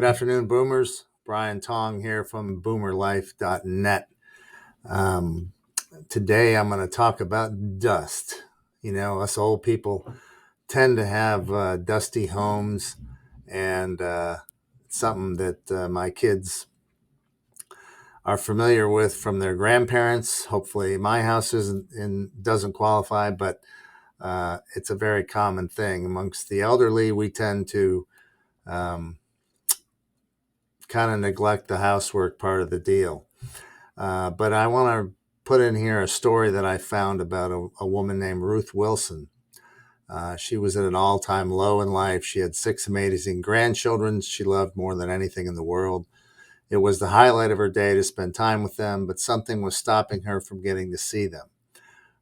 Good afternoon, Boomers. Brian Tong here from Boomerlife.net. Um, Today I'm going to talk about dust. You know, us old people tend to have dusty homes, and it's something that my kids are familiar with from their grandparents. Hopefully, my house doesn't qualify, but it's a very common thing amongst the elderly. We tend to um, kind of neglect the housework part of the deal. But I want to put in here a story that I found about a woman named Ruth Wilson. She was at an all-time low in life. She had 6 amazing grandchildren she loved more than anything in the world. It was the highlight of her day to spend time with them, but something was stopping her from getting to see them.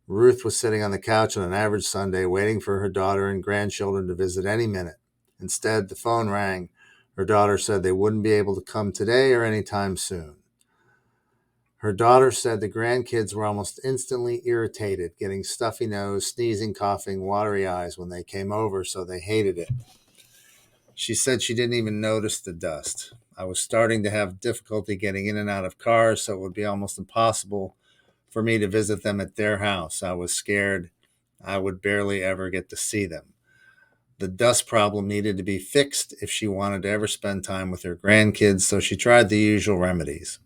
Ruth was sitting on the couch on an average Sunday, waiting for her daughter and grandchildren to visit any minute. Instead, the phone rang. Her daughter said they wouldn't be able to come today or anytime soon. Her daughter said the grandkids were almost instantly irritated, getting stuffy nose, sneezing, coughing, watery eyes when they came over, so they hated it. She said she didn't even notice the dust. I was starting to have difficulty getting in and out of cars, so it would be almost impossible for me to visit them at their house. I was scared I would barely ever get to see them. The dust problem needed to be fixed if she wanted to ever spend time with her grandkids, so she tried the usual remedies.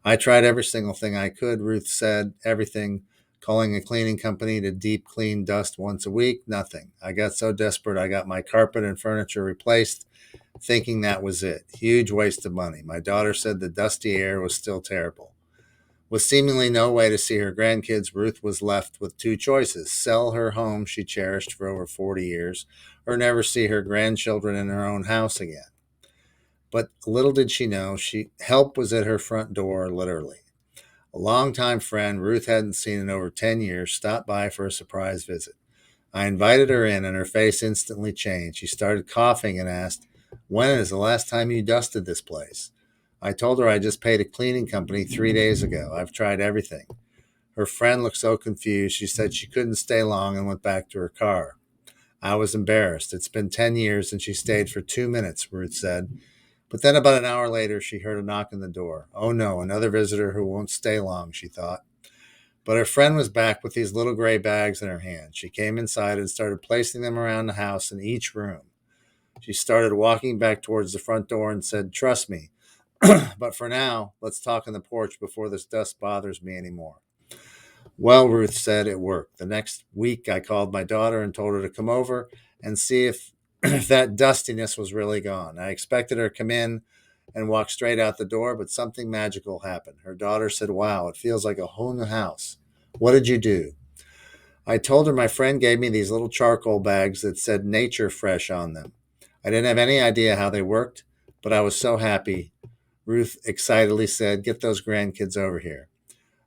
I tried every single thing I could, Ruth said. Everything, calling a cleaning company to deep clean dust once a week, nothing. I got so desperate I got my carpet and furniture replaced, thinking that was it. Huge waste of money. My daughter said the dusty air was still terrible. With seemingly no way to see her grandkids, Ruth was left with two choices: sell her home she cherished for over 40 years, or never see her grandchildren in her own house again. But little did she know, help was at her front door, literally. A longtime friend Ruth hadn't seen in over 10 years stopped by for a surprise visit. I invited her in, and her face instantly changed. She started coughing and asked, "When is the last time you dusted this place?" I told her I just paid a cleaning company 3 days ago. I've tried everything. Her friend looked so confused, she said she couldn't stay long and went back to her car. I was embarrassed. It's been 10 years and she stayed for 2 minutes, Ruth said. But then about an hour later, she heard a knock on the door. Oh no, another visitor who won't stay long, she thought. But her friend was back with these little gray bags in her hand. She came inside and started placing them around the house in each room. She started walking back towards the front door and said, "Trust me. But for now, let's talk on the porch before this dust bothers me anymore." Well, Ruth said, it worked. The next week, I called my daughter and told her to come over and see if, if that dustiness was really gone. I expected her to come in and walk straight out the door, but something magical happened. Her daughter said, "Wow, it feels like a whole new house. What did you do?" I told her my friend gave me these little charcoal bags that said Nature Fresh on them. I didn't have any idea how they worked, but I was so happy. Ruth excitedly said, "Get those grandkids over here."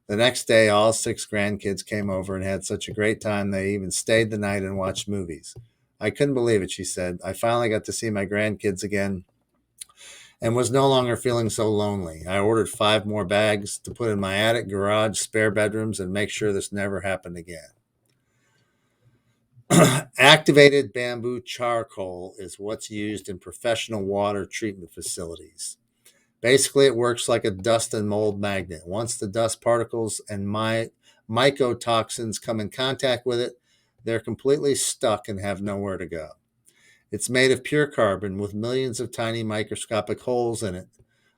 The next day, all 6 grandkids came over and had such a great time they even stayed the night and watched movies. I couldn't believe it, she said. I finally got to see my grandkids again and was no longer feeling so lonely. I ordered 5 more bags to put in my attic, garage, spare bedrooms, and make sure this never happened again. Activated bamboo charcoal is what's used in professional water treatment facilities. Basically, it works like a dust and mold magnet. Once the dust particles and mycotoxins come in contact with it, they're completely stuck and have nowhere to go. It's made of pure carbon with millions of tiny microscopic holes in it,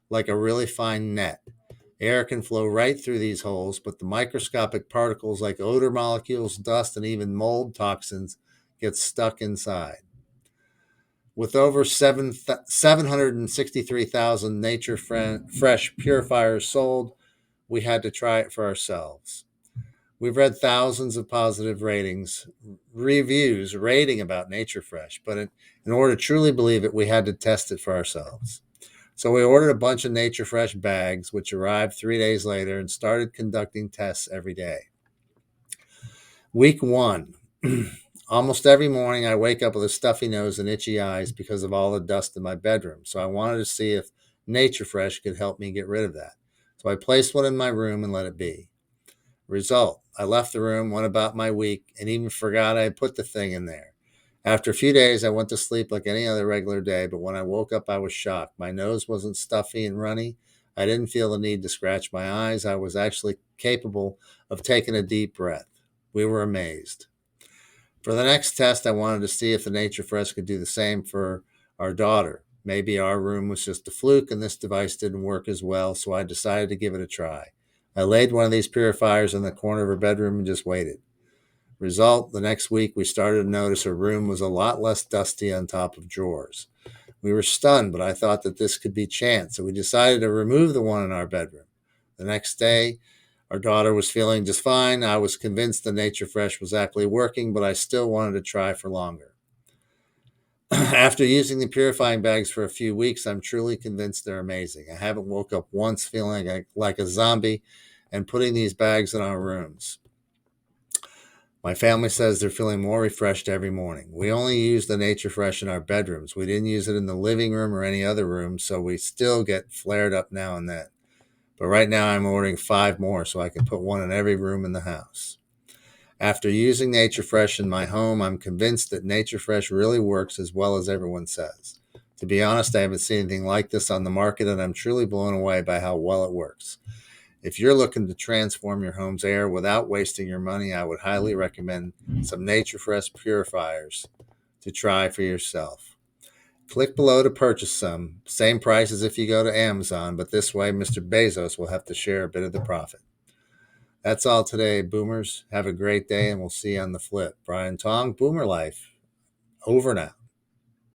like a really fine net. Air can flow right through these holes, but the microscopic particles like odor molecules, dust, and even mold toxins get stuck inside. With over 763,000 Nature Fresh purifiers sold, we had to try it for ourselves. We've read thousands of positive reviews rating about Nature Fresh, but in order to truly believe it, we had to test it for ourselves. So we ordered a bunch of Nature Fresh bags, which arrived 3 days later, and started conducting tests every day. Week 1. Almost every morning, I wake up with a stuffy nose and itchy eyes because of all the dust in my bedroom. So I wanted to see if Nature Fresh could help me get rid of that. So I placed one in my room and let it be. Result: I left the room, went about my week, and even forgot I had put the thing in there. After a few days, I went to sleep like any other regular day, but when I woke up, I was shocked. My nose wasn't stuffy and runny. I didn't feel the need to scratch my eyes. I was actually capable of taking a deep breath. We were amazed. For the next test, I wanted to see if the Nature Fresh could do the same for our daughter. Maybe our room was just a fluke and this device didn't work as well, so I decided to give it a try. I laid one of these purifiers in the corner of her bedroom and just waited. Result, the next week we started to notice her room was a lot less dusty on top of drawers. We were stunned, but I thought that this could be chance, so we decided to remove the one in our bedroom. The next day, our daughter was feeling just fine. I was convinced the Nature Fresh was actually working, but I still wanted to try for longer. After using the purifying bags for a few weeks, I'm truly convinced they're amazing. I haven't woke up once feeling like a zombie and putting these bags in our rooms. My family says they're feeling more refreshed every morning. We only use the Nature Fresh in our bedrooms. We didn't use it in the living room or any other room, so we still get flared up now and then. But right now I'm ordering 5 more so I can put one in every room in the house. After using Nature Fresh in my home, I'm convinced that Nature Fresh really works as well as everyone says. To be honest, I haven't seen anything like this on the market, and I'm truly blown away by how well it works. If you're looking to transform your home's air without wasting your money, I would highly recommend some Nature Fresh purifiers to try for yourself. Click below to purchase some. Same price as if you go to Amazon, but this way Mr. Bezos will have to share a bit of the profit. That's all today, Boomers. Have a great day, and we'll see you on the flip. Brian Tong, Boomer Life. Over now.